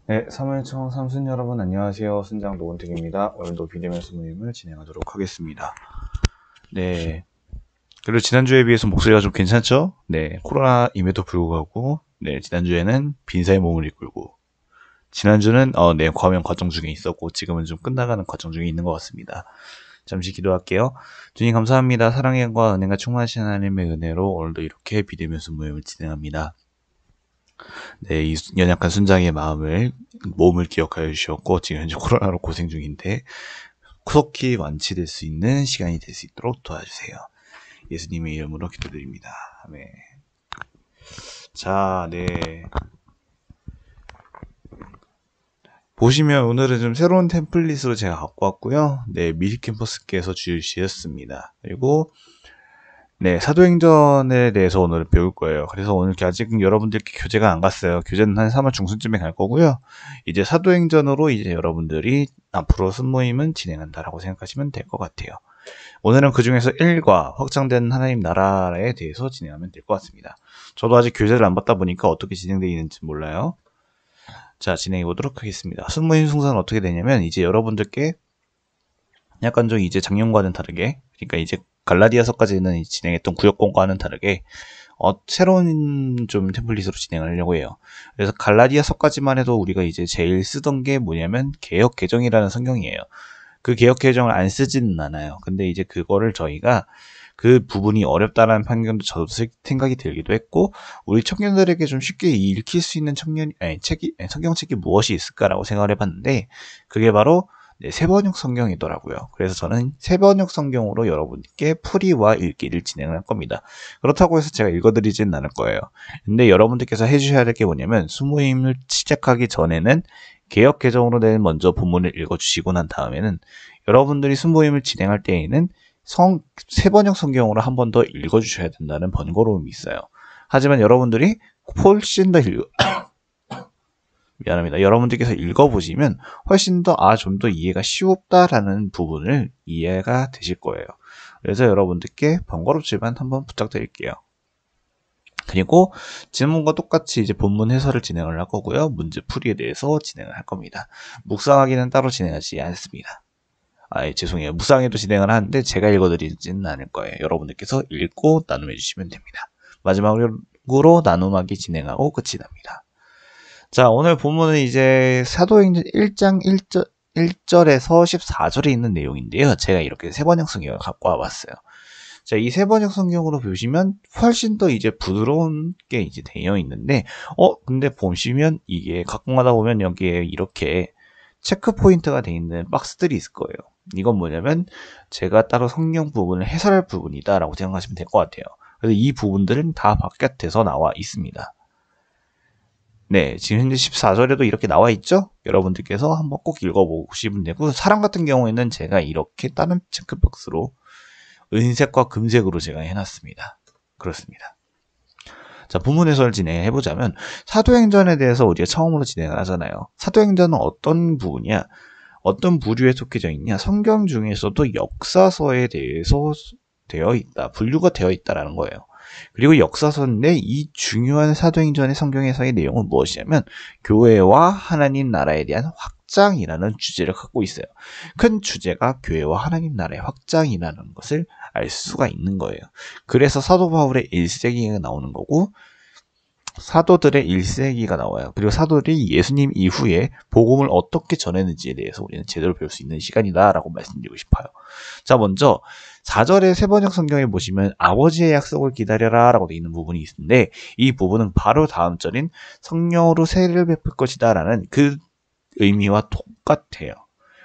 네, 3일청 삼순 여러분 안녕하세요. 순장 노원택입니다. 오늘도 비대면서 모임을 진행하도록 하겠습니다. 네, 그리고 지난주에 비해서 목소리가 좀 괜찮죠? 네, 코로나임에도 불구하고 네, 지난주에는 빈사의 몸을 이끌고 지난주는 네, 과면 과정 중에 있었고 지금은 좀 끝나가는 과정 중에 있는 것 같습니다. 잠시 기도할게요. 주님 감사합니다. 사랑의 영과 은혜가 충만하신 하나님의 은혜로 오늘도 이렇게 비대면서 모임을 진행합니다. 네, 이 연약한 순장의 몸을 기억하여 주셨고, 지금 현재 코로나로 고생 중인데, 속히 완치될 수 있는 시간이 될 수 있도록 도와주세요. 예수님의 이름으로 기도드립니다. 아멘. 자, 네. 보시면 오늘은 좀 새로운 템플릿으로 제가 갖고 왔고요. 네, 미리캠퍼스께서 주시었습니다. 그리고 네, 사도행전에 대해서 오늘 배울 거예요. 그래서 오늘 아직 여러분들께 교재가 안 갔어요. 교재는 한 3월 중순쯤에 갈 거고요. 이제 사도행전으로 이제 여러분들이 앞으로 순모임은 진행한다라고 생각하시면 될 것 같아요. 오늘은 그 중에서 1과 확장된 하나님 나라에 대해서 진행하면 될 것 같습니다. 저도 아직 교재를 안 받다 보니까 어떻게 진행되어 있는지 몰라요. 자, 진행해 보도록 하겠습니다. 순모임 순서는 어떻게 되냐면 이제 여러분들께 약간 좀 이제 작년과는 다르게, 그러니까 이제 갈라디아서까지는 진행했던 구역공과는 다르게 새로운 좀 템플릿으로 진행을 하려고 해요. 그래서 갈라디아서까지만 해도 우리가 이제 제일 쓰던 게 뭐냐면 개역개정이라는 성경이에요. 그 개역개정을 안 쓰지는 않아요. 근데 이제 그거를 저희가 그 부분이 어렵다라는 편견도 저도 생각이 들기도 했고, 우리 청년들에게 좀 쉽게 읽힐 수 있는 성경책이 무엇이 있을까라고 생각을 해봤는데, 그게 바로 네, 세번역 성경이더라고요. 그래서 저는 세번역 성경으로 여러분께 풀이와 읽기를 진행을 할 겁니다. 그렇다고 해서 제가 읽어드리지는 않을 거예요. 근데 여러분들께서 해주셔야 될 게 뭐냐면, 수모임을 시작하기 전에는 개역 개정으로 된 먼저 본문을 읽어주시고 난 다음에는 여러분들이 수모임을 진행할 때에는 세번역 성경으로 한 번 더 읽어주셔야 된다는 번거로움이 있어요. 하지만 여러분들이 훨씬 더 미안합니다. 여러분들께서 읽어보시면 훨씬 더 좀 더 이해가 쉬웠다라는 부분을 이해가 되실 거예요. 그래서 여러분들께 번거롭지만 한번 부탁드릴게요. 그리고 질문과 똑같이 이제 본문 해설을 진행을 할 거고요. 문제 풀이에 대해서 진행을 할 겁니다. 묵상하기는 따로 진행하지 않습니다. 죄송해요. 묵상에도 진행을 하는데 제가 읽어드리지는 않을 거예요. 여러분들께서 읽고 나눔해 주시면 됩니다. 마지막으로 나눔하기 진행하고 끝이 납니다. 자, 오늘 본문은 이제 사도행전 1장 1절에서 14절에 있는 내용인데요. 제가 이렇게 세번역 성경을 갖고 와봤어요. 자, 이 세번역 성경으로 보시면 훨씬 더 이제 부드러운 게 이제 되어 있는데, 근데 보시면 이게 가끔 가다 보면 여기에 이렇게 체크 포인트가 되어 있는 박스들이 있을 거예요. 이건 뭐냐면 제가 따로 성경 부분을 해설할 부분이다 라고 생각하시면 될 것 같아요. 그래서 이 부분들은 다 바깥에서 나와 있습니다. 네, 지금 현재 14절에도 이렇게 나와 있죠? 여러분들께서 한번 꼭 읽어보시면 되고, 사람 같은 경우에는 제가 이렇게 다른 체크박스로 은색과 금색으로 제가 해놨습니다. 그렇습니다. 자, 본문 해설 진행해보자면, 사도행전에 대해서 우리가 처음으로 진행을 하잖아요. 사도행전은 어떤 부분이야? 어떤 부류에 속해져 있냐? 성경 중에서도 역사서에 대해서 되어 있다. 분류가 되어 있다라는 거예요. 그리고 역사서인데 이 중요한 사도행전의 성경에서의 내용은 무엇이냐면 교회와 하나님 나라에 대한 확장이라는 주제를 갖고 있어요. 큰 주제가 교회와 하나님 나라의 확장이라는 것을 알 수가 있는 거예요. 그래서 사도 바울의 1세기가 나오는 거고 사도들의 1세기가 나와요. 그리고 사도들이 예수님 이후에 복음을 어떻게 전했는지에 대해서 우리는 제대로 배울 수 있는 시간이다 라고 말씀드리고 싶어요. 자, 먼저 4절의 세번역 성경에 보시면 아버지의 약속을 기다려라 라고 되어 있는 부분이 있는데 이 부분은 바로 다음 절인 성령으로 세례를 베풀 것이다 라는 그 의미와 똑같아요.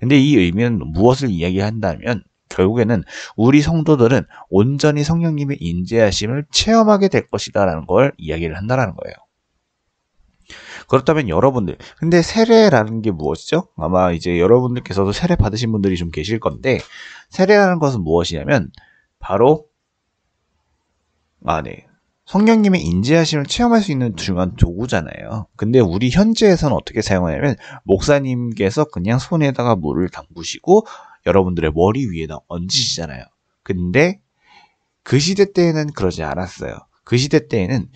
근데 이 의미는 무엇을 이야기한다면 결국에는 우리 성도들은 온전히 성령님의 인재하심을 체험하게 될 것이다 라는 걸 이야기를 한다는 거예요. 그렇다면 여러분들, 근데 세례라는 게 무엇이죠? 아마 이제 여러분들께서도 세례 받으신 분들이 좀 계실 건데 세례라는 것은 무엇이냐면 바로 네. 성령님의 인재하심을 체험할 수 있는 중요한 도구잖아요. 근데 우리 현재에서는 어떻게 사용하냐면 목사님께서 그냥 손에다가 물을 담그시고 여러분들의 머리 위에다 얹으시잖아요. 근데 그 시대 때에는 그러지 않았어요. 그 시대 때에는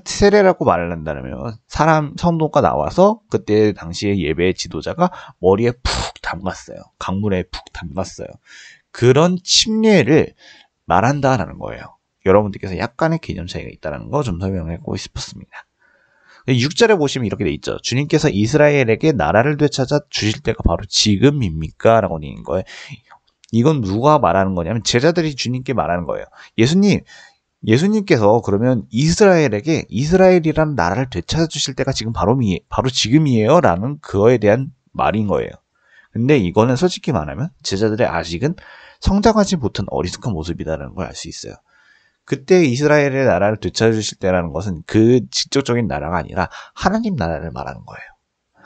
세례라고 말을 한다면 성도가 나와서 그때 당시에 예배 지도자가 머리에 푹 담갔어요. 강물에 푹 담갔어요. 그런 침례를 말한다라는 거예요. 여러분들께서 약간의 개념 차이가 있다는 거 좀 설명하고 싶었습니다. 6절에 보시면 이렇게 돼 있죠. 주님께서 이스라엘에게 나라를 되찾아 주실 때가 바로 지금입니까? 라고 되는 거예요. 이건 누가 말하는 거냐면 제자들이 주님께 말하는 거예요. 예수님께서 그러면 이스라엘에게 이스라엘이라는 나라를 되찾아 주실 때가 지금 바로 지금이에요? 라는 그거에 대한 말인 거예요. 근데 이거는 솔직히 말하면 제자들의 아직은 성장하지 못한 어리숙한 모습이다라는 걸 알 수 있어요. 그때 이스라엘의 나라를 되찾으실 때라는 것은 그 직접적인 나라가 아니라 하나님 나라를 말하는 거예요.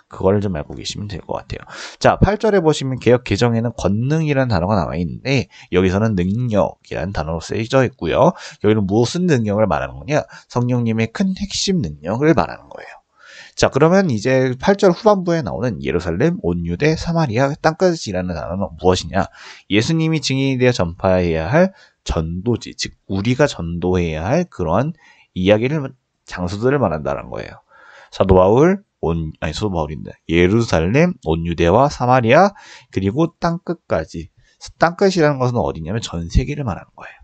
그걸 좀 알고 계시면 될 것 같아요. 자, 8절에 보시면 개역 개정에는 권능이라는 단어가 나와 있는데 여기서는 능력이라는 단어로 쓰여져 있고요. 여기는 무슨 능력을 말하는 거냐? 성령님의 큰 핵심 능력을 말하는 거예요. 자, 그러면 이제 8절 후반부에 나오는 예루살렘, 온 유대, 사마리아, 땅끝이라는 단어는 무엇이냐? 예수님이 증인이 되어 전파해야 할 전도지, 즉 우리가 전도해야 할 그러한 장소들을 말한다는 거예요. 사도 바울인데 예루살렘, 온 유대와 사마리아, 그리고 땅끝까지. 땅끝이라는 것은 어디냐면 전 세계를 말하는 거예요.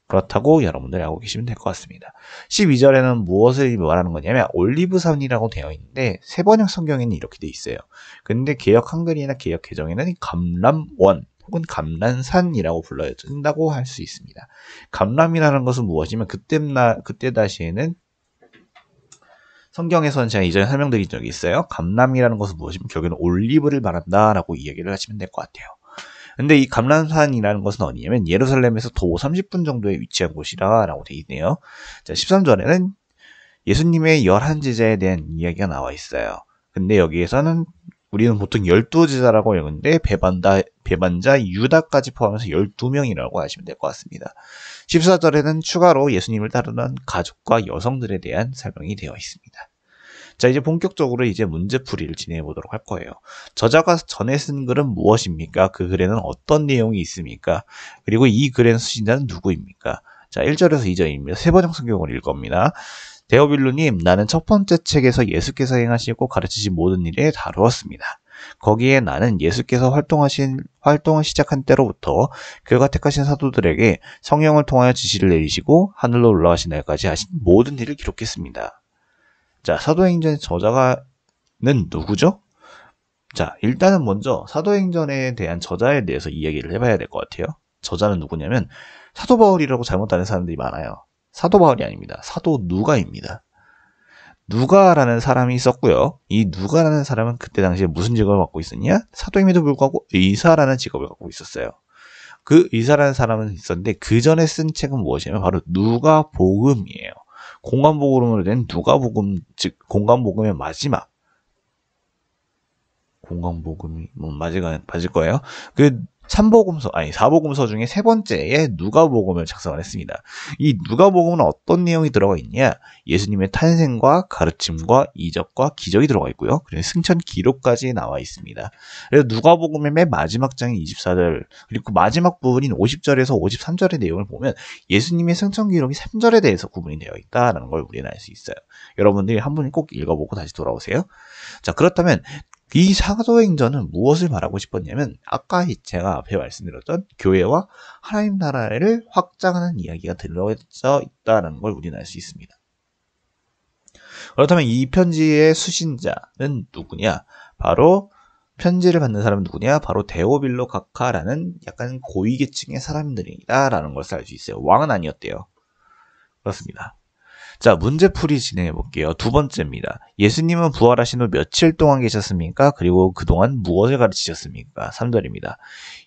그렇다고 여러분들이 알고 계시면 될 것 같습니다. 12절에는 무엇을 말하는 거냐면 올리브산이라고 되어 있는데 세번역 성경에는 이렇게 되어 있어요. 근데 개역 한글이나 개역 개정에는 감람원 혹은 감람산이라고 불러진다고 할 수 있습니다. 감람이라는 것은 무엇이면 그때 당시에는 성경에서는 제가 이전에 설명드린 적이 있어요. 감람이라는 것은 무엇이면 결국에는 올리브를 말한다라고 이야기를 하시면 될 것 같아요. 근데 이 감람산이라는 것은 어디냐면 예루살렘에서 도 30분 정도에 위치한 곳이라고 되어 있네요. 자, 13절에는 예수님의 11제자에 대한 이야기가 나와 있어요. 근데 여기에서는 우리는 보통 12제자라고 읽는데 배반자 유다까지 포함해서 12명이라고 하시면 될 것 같습니다. 14절에는 추가로 예수님을 따르는 가족과 여성들에 대한 설명이 되어 있습니다. 자, 이제 본격적으로 이제 문제풀이를 진행해 보도록 할 거예요. 저자가 전에 쓴 글은 무엇입니까? 그 글에는 어떤 내용이 있습니까? 그리고 이 글의 수신자는 누구입니까? 자, 1절에서 2절입니다. 세번역 성경을 읽겁니다. 데오빌루님, 나는 첫 번째 책에서 예수께서 행하시고 가르치신 모든 일에 다루었습니다. 거기에 나는 예수께서 활동을 시작한 때로부터 그가 택하신 사도들에게 성령을 통하여 지시를 내리시고 하늘로 올라가신 날까지 하신 모든 일을 기록했습니다. 자, 사도행전의 저자는 누구죠? 자, 일단은 먼저 사도행전에 대한 저자에 대해서 이야기를 해봐야 될 것 같아요. 저자는 누구냐면 사도 바울이라고 잘못 아는 사람들이 많아요. 사도 바울이 아닙니다. 사도 누가입니다. 누가라는 사람이 있었고요. 이 누가라는 사람은 그때 당시에 무슨 직업을 갖고 있었냐? 사도임에도 불구하고 의사라는 직업을 갖고 있었어요. 그 의사라는 사람은 있었는데 그 전에 쓴 책은 무엇이냐면 바로 누가복음이에요. 공간복음으로 된 누가복음, 즉 공간복음의 마지막. 공간복음이 맞을 거예요. 그 4복음서 중에 세 번째에 누가복음을 작성을 했습니다. 이 누가복음은 어떤 내용이 들어가 있냐? 예수님의 탄생과 가르침과 이적과 기적이 들어가 있고요. 그리고 승천 기록까지 나와 있습니다. 그래서 누가복음의 맨 마지막 장인 24절, 그리고 그 마지막 부분인 50절에서 53절의 내용을 보면 예수님의 승천 기록이 3절에 대해서 구분이 되어 있다는 걸 우리는 알 수 있어요. 여러분들이 한 번 꼭 읽어보고 다시 돌아오세요. 자, 그렇다면 이 사도행전은 무엇을 말하고 싶었냐면 아까 제가 앞에 말씀드렸던 교회와 하나님 나라를 확장하는 이야기가 들어져 있다는 걸 우리는 알 수 있습니다. 그렇다면 이 편지의 수신자는 누구냐? 바로 편지를 받는 사람은 누구냐? 바로 데오빌로 각하라는 약간 고위계층의 사람들이다라는 것을 알 수 있어요. 왕은 아니었대요. 그렇습니다. 자, 문제풀이 진행해 볼게요. 두 번째입니다. 예수님은 부활하신 후 며칠 동안 계셨습니까? 그리고 그동안 무엇을 가르치셨습니까? 3절입니다.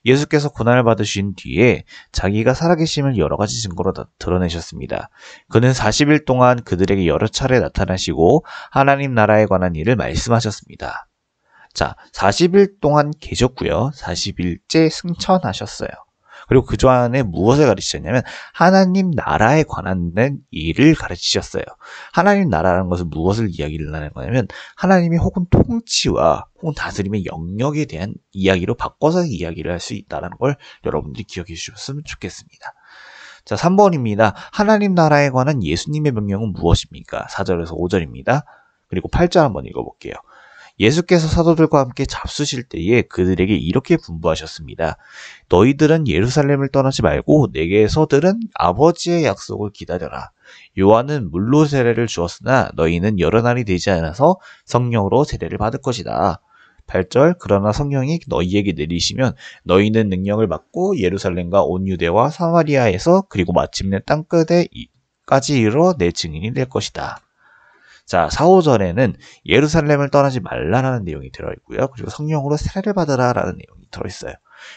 예수께서 고난을 받으신 뒤에 자기가 살아계심을 여러 가지 증거로 드러내셨습니다. 그는 40일 동안 그들에게 여러 차례 나타나시고 하나님 나라에 관한 일을 말씀하셨습니다. 자, 40일 동안 계셨고요. 40일째 승천하셨어요. 그리고 그 안에 무엇을 가르치셨냐면 하나님 나라에 관한 일을 가르치셨어요. 하나님 나라라는 것은 무엇을 이야기를 하는 거냐면 하나님이 혹은 통치와 혹은 다스림의 영역에 대한 이야기로 바꿔서 이야기를 할 수 있다는 걸 여러분들이 기억해 주셨으면 좋겠습니다. 자, 3번입니다. 하나님 나라에 관한 예수님의 명령은 무엇입니까? 4절에서 5절입니다. 그리고 8절 한번 읽어볼게요. 예수께서 사도들과 함께 잡수실 때에 그들에게 이렇게 분부하셨습니다. 너희들은 예루살렘을 떠나지 말고 내게서 들은 아버지의 약속을 기다려라. 요한은 물로 세례를 주었으나 너희는 여러 날이 되지 않아서 성령으로 세례를 받을 것이다. 8절 그러나 성령이 너희에게 내리시면 너희는 능력을 받고 예루살렘과 온 유대와 사마리아에서 그리고 마침내 땅끝에까지 이르러 내 증인이 될 것이다. 자, 4, 5절에는 예루살렘을 떠나지 말라라는 내용이 들어있고요. 그리고 성령으로 세례를 받으라라는 내용이 들어있어요.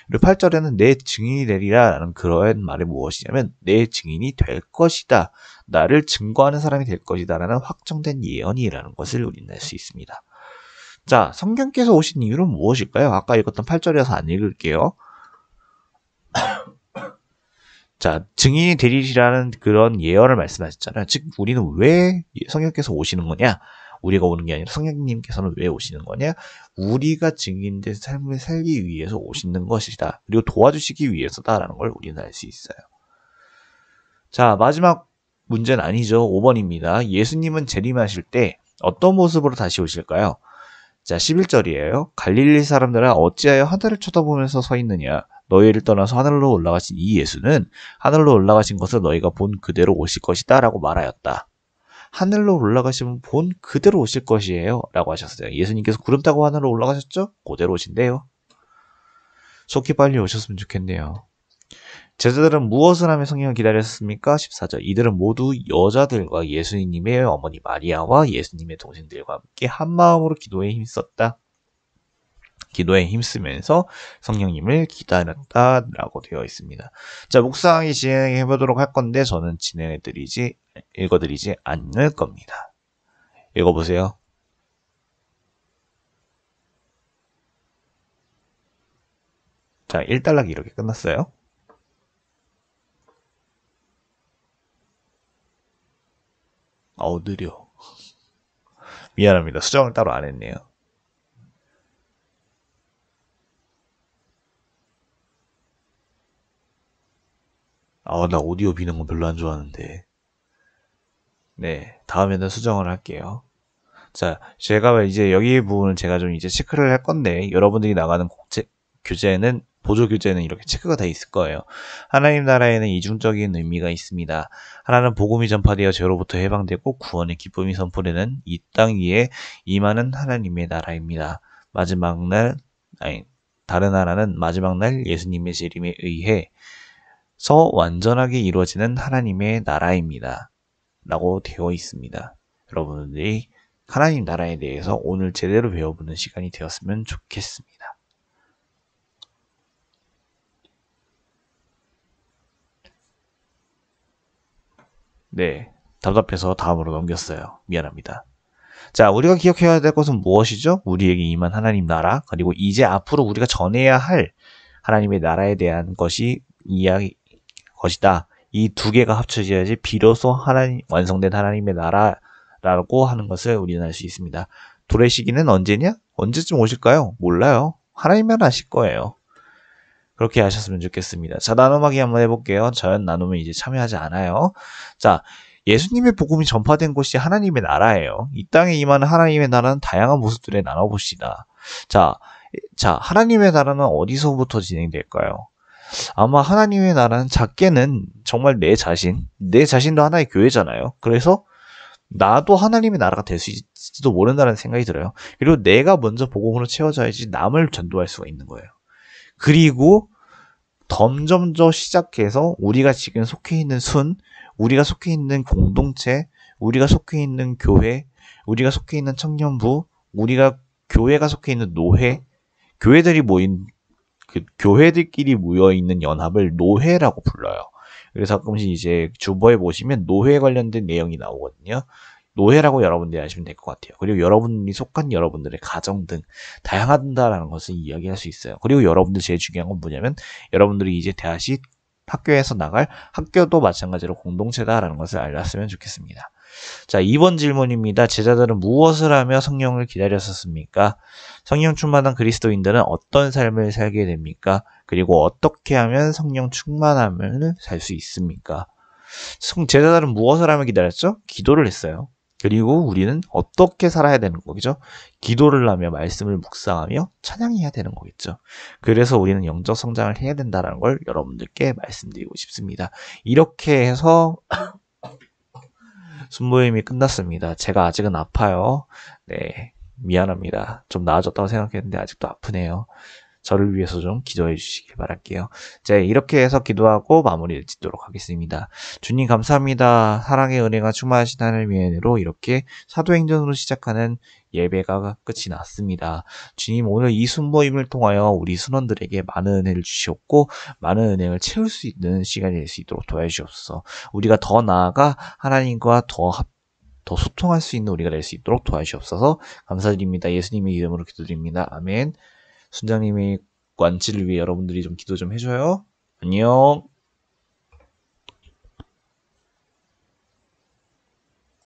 그리고 8절에는 내 증인이 되리라라는 그러한 말이 무엇이냐면 내 증인이 될 것이다. 나를 증거하는 사람이 될 것이다 라는 확정된 예언이라는 것을 우리는 알 수 있습니다. 자, 성령께서 오신 이유는 무엇일까요? 아까 읽었던 8절이라서 안 읽을게요. 자, 증인이 되리라는 그런 예언을 말씀하셨잖아요. 즉, 우리는 왜 성령께서 오시는 거냐? 우리가 오는 게 아니라 성령님께서는 왜 오시는 거냐? 우리가 증인된 삶을 살기 위해서 오시는 것이다. 그리고 도와주시기 위해서다라는 걸 우리는 알 수 있어요. 자, 마지막 문제는 아니죠. 5번입니다. 예수님은 재림하실 때 어떤 모습으로 다시 오실까요? 자, 11절이에요. 갈릴리 사람들아 어찌하여 하늘을 쳐다보면서 서 있느냐? 너희를 떠나서 하늘로 올라가신 이 예수는 하늘로 올라가신 것을 너희가 본 그대로 오실 것이다 라고 말하였다. 하늘로 올라가시면 본 그대로 오실 것이에요 라고 하셨어요. 예수님께서 구름 타고 하늘로 올라가셨죠? 그대로 오신대요. 속히 빨리 오셨으면 좋겠네요. 제자들은 무엇을 하며 성령을 기다렸습니까? 14절 이들은 모두 여자들과 예수님의 어머니 마리아와 예수님의 동생들과 함께 한마음으로 기도에 힘썼다. 기도에 힘쓰면서 성령님을 기다렸다라고 되어 있습니다. 자, 묵상하기 진행해 보도록 할 건데 저는 읽어드리지 않을 겁니다. 읽어보세요. 자, 1단락이 이렇게 끝났어요. 느려. 미안합니다. 수정을 따로 안 했네요. 나 오디오 비는 건 별로 안 좋아하는데. 네, 다음에는 수정을 할게요. 자, 제가 이제 여기 부분은 제가 좀 이제 체크를 할 건데, 여러분들이 나가는 교재는, 보조 교재는 이렇게 체크가 다 있을 거예요. 하나님 나라에는 이중적인 의미가 있습니다. 하나는 복음이 전파되어 죄로부터 해방되고 구원의 기쁨이 선포되는 이 땅 위에 임하는 하나님의 나라입니다. 다른 하나는 마지막 날 예수님의 재림에 의해 완전하게 이루어지는 하나님의 나라입니다. 라고 되어 있습니다. 여러분들이 하나님 나라에 대해서 오늘 제대로 배워보는 시간이 되었으면 좋겠습니다. 네, 답답해서 다음으로 넘겼어요. 미안합니다. 자, 우리가 기억해야 될 것은 무엇이죠? 우리에게 임한 하나님 나라, 그리고 이제 앞으로 우리가 전해야 할 하나님의 나라에 대한 것이다. 이 두 개가 합쳐져야지 비로소 완성된 하나님의 나라라고 하는 것을 우리는 알 수 있습니다. 도래 시기는 언제냐? 언제쯤 오실까요? 몰라요. 하나님만 아실 거예요. 그렇게 하셨으면 좋겠습니다. 자, 나눔하기 한번 해볼게요. 저는 나눔에 이제 참여하지 않아요. 자, 예수님의 복음이 전파된 곳이 하나님의 나라예요. 이 땅에 임하는 하나님의 나라는 다양한 모습들에 나눠봅시다. 자, 하나님의 나라는 어디서부터 진행될까요? 아마 하나님의 나라는 작게는 정말 내 자신도 하나의 교회잖아요. 그래서 나도 하나님의 나라가 될 수 있을지도 모른다는 생각이 들어요. 그리고 내가 먼저 복음으로 채워져야지 남을 전도할 수가 있는 거예요. 그리고 점점 더 시작해서 우리가 지금 속해 있는 우리가 속해 있는 공동체, 우리가 속해 있는 교회, 우리가 속해 있는 청년부, 교회가 속해 있는 노회, 교회들끼리 모여있는 연합을 노회라고 불러요. 그래서 가끔씩 이제 주보에 보시면 노회 관련된 내용이 나오거든요. 노회라고 여러분들이 아시면 될 것 같아요. 그리고 여러분이 속한 여러분들의 가정 등 다양하다라는 것을 이야기할 수 있어요. 그리고 여러분들 제일 중요한 건 뭐냐면 여러분들이 이제 다시 학교에서 나갈 학교도 마찬가지로 공동체다라는 것을 알았으면 좋겠습니다. 자, 2번 질문입니다. 제자들은 무엇을 하며 성령을 기다렸었습니까? 성령 충만한 그리스도인들은 어떤 삶을 살게 됩니까? 그리고 어떻게 하면 성령 충만함을 살 수 있습니까? 제자들은 무엇을 하며 기다렸죠? 기도를 했어요. 그리고 우리는 어떻게 살아야 되는 거겠죠? 기도를 하며 말씀을 묵상하며 찬양해야 되는 거겠죠. 그래서 우리는 영적 성장을 해야 된다는 걸 여러분들께 말씀드리고 싶습니다. 이렇게 해서 순모임이 끝났습니다. 제가 아직은 아파요. 네, 미안합니다. 좀 나아졌다고 생각했는데 아직도 아프네요. 저를 위해서 좀 기도해 주시길 바랄게요. 자, 이렇게 해서 기도하고 마무리를 짓도록 하겠습니다. 주님 감사합니다. 사랑의 은혜가 충만하신 하나님의 은혜로 이렇게 사도행전으로 시작하는 예배가 끝이 났습니다. 주님 오늘 이 순모임을 통하여 우리 순원들에게 많은 은혜를 주시었고 많은 은혜를 채울 수 있는 시간이 될 수 있도록 도와주시옵소서. 우리가 더 나아가 하나님과 더 소통할 수 있는 우리가 될 수 있도록 도와주시옵소서. 감사드립니다. 예수님의 이름으로 기도드립니다. 아멘. 순장님의 완치를 위해 여러분들이 좀 기도 좀 해줘요. 안녕.